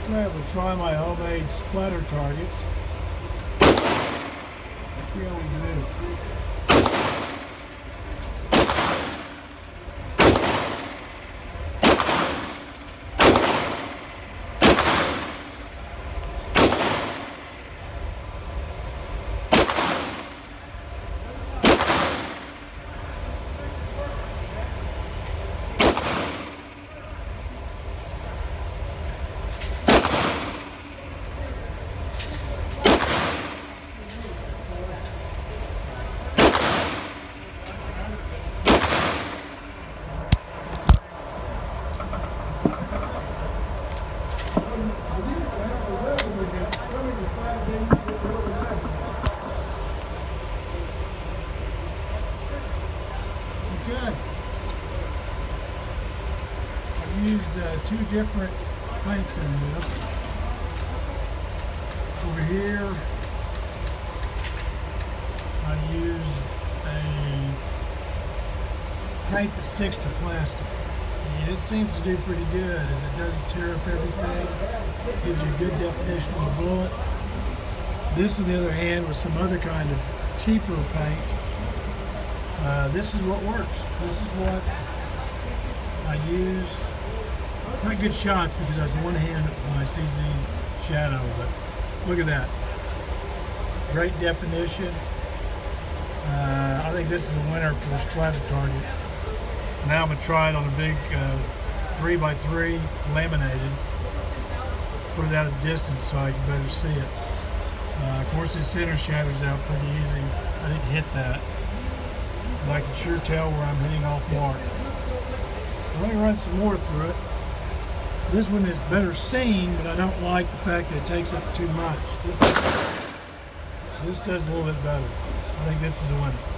Okay, I'm going to try my homemade splatter targets. Let's see how we do. Okay. I've used two different paints in this. Over here, I used a paint that sticks to plastic. And it seems to do pretty good as it doesn't tear up everything. Gives you a good definition of the bullet. This, on the other hand, was some other kind of cheaper paint. This is what works. This is what I use. Not good shots because I was one-handed with my CZ shadow, but look at that. Great definition. I think this is a winner for the splatter target. Now I'm going to try it on a big 3x3 laminated. Put it out at a distance so I can better see it. Of course, the center shadows out pretty easy. I didn't hit that. But I can sure tell where I'm hitting off mark. So let me run some more through it. This one is better seen, but I don't like the fact that it takes up too much. This does a little bit better. I think this is a winner.